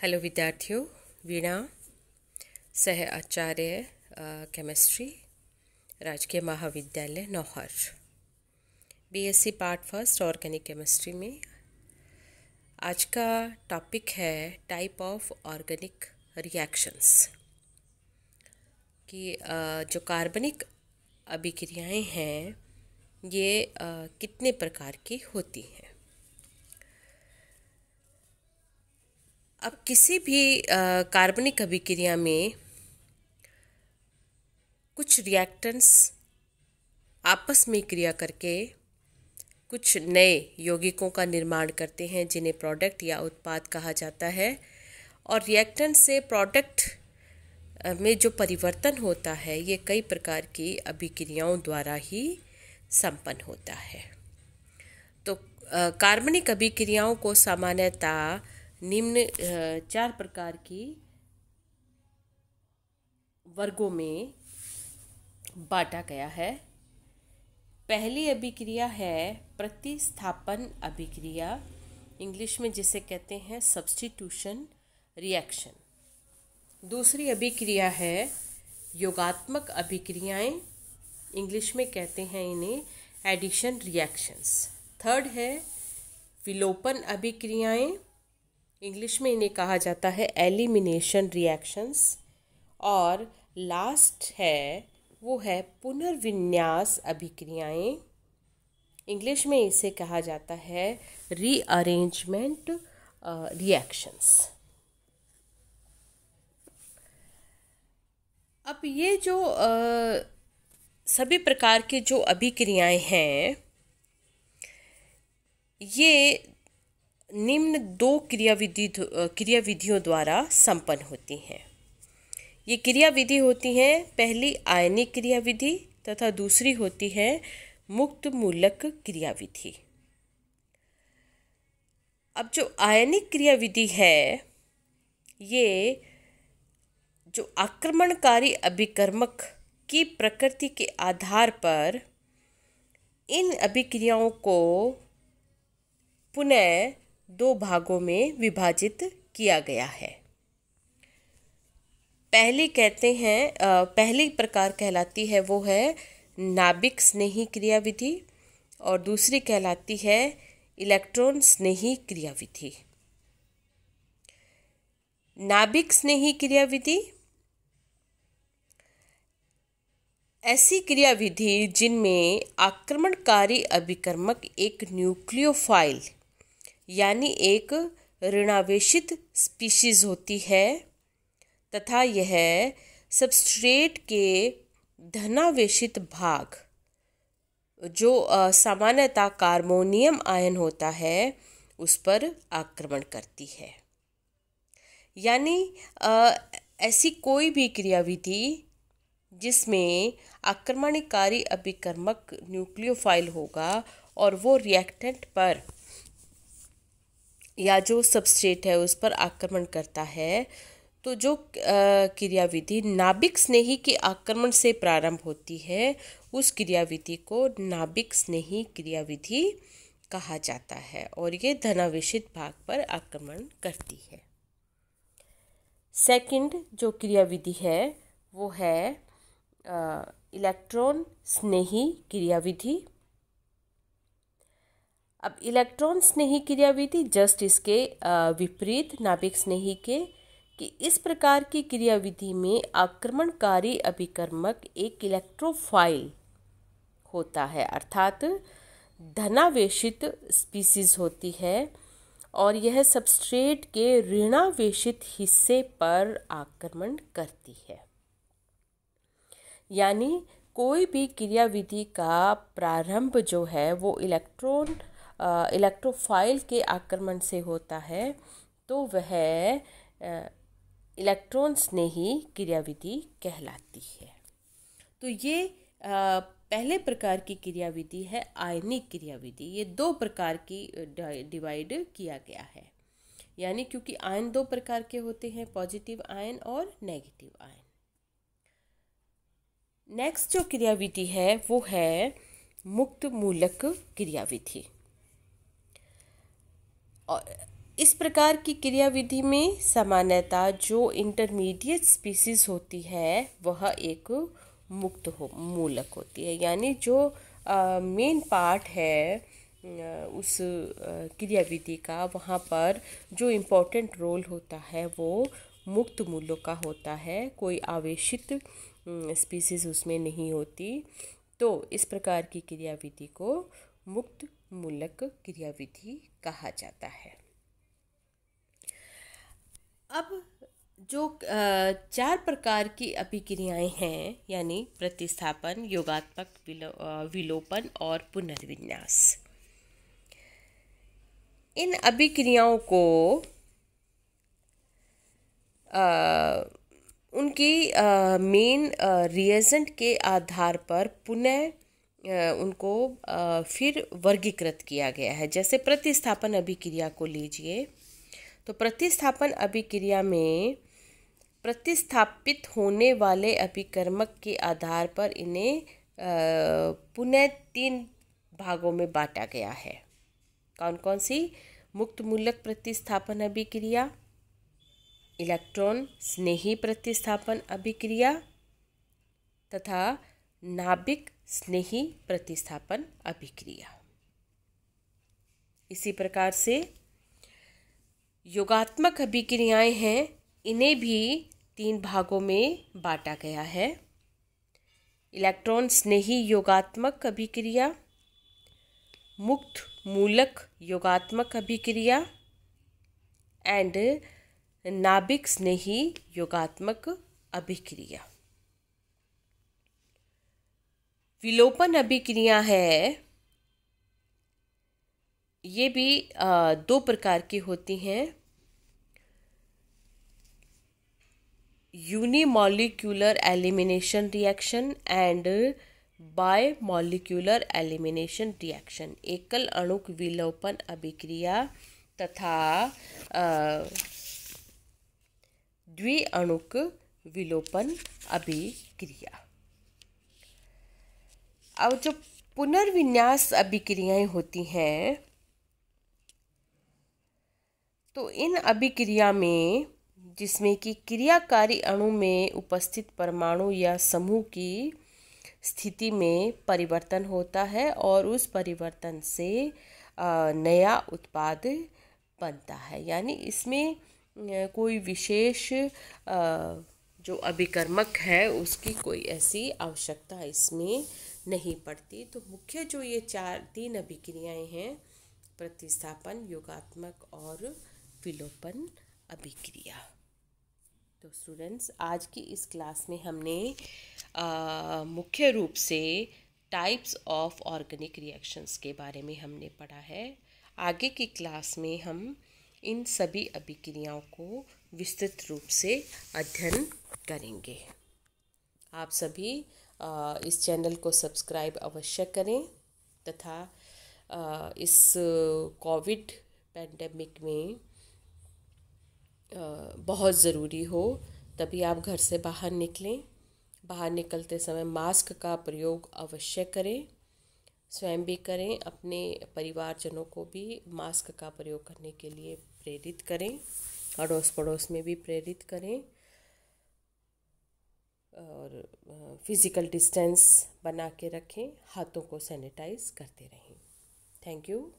Hello विद्यार्थियों, वीणा सह आचार्य chemistry, राजकीय महाविद्यालय Nohar, BSc part first organic chemistry में आज का टॉपिक है टाइप ऑफ ऑर्गेनिक रिएक्शंस कि जो कार्बनिक अभिक्रियाएं हैं ये कितने प्रकार की होती हैं। अब किसी भी कार्बनिक अभिक्रिया में कुछ रिएक्टेंट्स आपस में क्रिया करके कुछ नए यौगिकों का निर्माण करते हैं जिन्हें प्रोडक्ट या उत्पाद कहा जाता है। और रिएक्टेंट से प्रोडक्ट में जो परिवर्तन होता है ये कई प्रकार की अभिक्रियाओं द्वारा ही संपन्न होता है। तो कार्बनिक अभिक्रियाओं को सामान्यतः निम्न 4 प्रकार की वर्गों में बांटा गया है। पहली अभिक्रिया है प्रतिस्थापन अभिक्रिया, इंग्लिश में जिसे कहते हैं सब्स्टिट्यूशन रिएक्शन। दूसरी अभिक्रिया है योगात्मक अभिक्रियाएं, इंग्लिश में कहते हैं इन्हें एडिशन रिएक्शंस। थर्ड है विलोपन अभिक्रियाएं, इंग्लिश में इन्हें कहा जाता है एलिमिनेशन रिएक्शंस। और लास्ट है वो है पुनर्विन्यास अभिक्रियाएं, इंग्लिश में इसे कहा जाता है रीअरेंजमेंट रिएक्शंस। अब ये जो सभी प्रकार के जो अभिक्रियाएं हैं ये निम्न 2 क्रियाविधियों द्वारा संपन्न होती हैं। ये क्रियाविधि होती हैं, पहली आयनिक क्रियाविधि तथा दूसरी होती है मुक्त मूलक क्रियाविधि। अब जो आयनिक क्रियाविधि है ये जो आक्रमणकारी अभिकर्मक की प्रकृति के आधार पर इन अभिक्रियाओं को पुनः 2 भागों में विभाजित किया गया है। पहली प्रकार कहलाती है वो है नाभिक स्नेही क्रियाविधि और दूसरी कहलाती है इलेक्ट्रॉन स्नेही क्रियाविधि। नाभिक स्नेही क्रियाविधि ऐसी क्रियाविधि जिनमें आक्रमणकारी अभिकर्मक एक न्यूक्लियोफाइल यानी एक ऋणावेशित स्पीशीज होती है तथा यह सबस्ट्रेट के धनावेशित भाग जो सामान्यतः कार्बोनियम आयन होता है उस पर आक्रमण करती है। यानी ऐसी कोई भी क्रियाविधि जिसमें आक्रमणकारी अभिकर्मक न्यूक्लियोफाइल होगा और वो रिएक्टेंट पर या जो सबस्ट्रेट है उस पर आक्रमण करता है, तो जो क्रियाविधि नाभिक स्नेही के आक्रमण से प्रारंभ होती है उस क्रियाविधि को नाभिक स्नेही क्रियाविधि कहा जाता है और ये धनावेशित भाग पर आक्रमण करती है। सेकंड जो क्रियाविधि है वो है इलेक्ट्रॉन स्नेही क्रियाविधि। अब इलेक्ट्रॉन स्नेही क्रियाविधि जस्ट इसके विपरीत नाभिक स्नेही के कि इस प्रकार की क्रियाविधि में आक्रमणकारी अभिकर्मक एक इलेक्ट्रोफाइल होता है अर्थात धनावेशित स्पीशीज होती है और यह सबस्ट्रेट के ऋणावेशित हिस्से पर आक्रमण करती है। यानी कोई भी क्रियाविधि का प्रारंभ जो है वो इलेक्ट्रोफाइल के आक्रमण से होता है तो वह इलेक्ट्रॉन स्नेही क्रियाविधि कहलाती है। तो ये पहले प्रकार की क्रियाविधि है आयनिक क्रियाविधि। ये 2 प्रकार की डिवाइड किया गया है, यानी क्योंकि आयन 2 प्रकार के होते हैं, पॉजिटिव आयन और नेगेटिव आयन। नेक्स्ट जो क्रियाविधि है वो है मुक्त मूलक क्रियाविधि। और इस प्रकार की क्रियाविधि में सामान्यतः जो इंटरमीडिएट स्पीसीज होती है वह एक मूलक होती है, यानी जो मेन पार्ट है उस क्रियाविधि का, वहाँ पर जो इम्पोर्टेंट रोल होता है वो मुक्त मूलक का होता है, कोई आवेशित स्पीसीज उसमें नहीं होती। तो इस प्रकार की क्रियाविधि को मुक्त मूलक क्रियाविधि कहा जाता है। अब जो 4 प्रकार की अभिक्रियाएं हैं, यानी प्रतिस्थापन, योगात्मक, विलोपन और पुनर्विन्यास। इन अभिक्रियाओं को उनकी मेन रिएजेंट के आधार पर पुनः उनको फिर वर्गीकृत किया गया है। जैसे प्रतिस्थापन अभिक्रिया को लीजिए, तो प्रतिस्थापन अभिक्रिया में प्रतिस्थापित होने वाले अभिकर्मक के आधार पर इन्हें पुनः 3 भागों में बांटा गया है। कौन कौन सी? मुक्त मूलक प्रतिस्थापन अभिक्रिया, इलेक्ट्रॉन स्नेही प्रतिस्थापन अभिक्रिया तथा नाभिक स्नेही प्रतिस्थापन अभिक्रिया। इसी प्रकार से योगात्मक अभिक्रियाएं हैं, इन्हें भी 3 भागों में बांटा गया है। इलेक्ट्रॉन स्नेही योगात्मक अभिक्रिया, मुक्त मूलक योगात्मक अभिक्रिया एंड नाभिक स्नेही योगात्मक अभिक्रिया। विलोपन अभिक्रिया है, ये भी 2 प्रकार की होती हैं। Unimolecular elimination reaction and bimolecular elimination reaction, एकल अणुक विलोपन अभिक्रिया तथा द्विअणुक विलोपन अभिक्रिया। अब जो पुनर्विन्यास अभिक्रियाएं होती हैं, तो इन अभिक्रिया में जिसमें कि क्रियाकारी अणु में उपस्थित परमाणु या समूह की स्थिति में परिवर्तन होता है और उस परिवर्तन से नया उत्पाद बनता है। यानी इसमें कोई विशेष जो अभिकर्मक है उसकी कोई ऐसी आवश्यकता इसमें नहीं पड़ती। तो मुख्य जो ये 3 अभिक्रियाएं हैं, प्रतिस्थापन, योगात्मक और विलोपन अभिक्रिया। तो स्टूडेंट्स, आज की इस क्लास में हमने मुख्य रूप से टाइप्स ऑफ ऑर्गेनिक रिएक्शंस के बारे में हमने पढ़ा है। आगे की क्लास में हम इन सभी अभिक्रियाओं को विस्तृत रूप से अध्ययन करेंगे। आप सभी इस चैनल को सब्सक्राइब अवश्य करें तथा इस कोविड पैंडेमिक में बहुत ज़रूरी हो तभी आप घर से बाहर निकलें। बाहर निकलते समय मास्क का प्रयोग अवश्य करें, स्वयं भी करें, अपने परिवारजनों को भी मास्क का प्रयोग करने के लिए प्रेरित करें, अड़ोस पड़ोस में भी प्रेरित करें और फिज़िकल डिस्टेंस बना के रखें, हाथों को सैनिटाइज करते रहें। Thank you.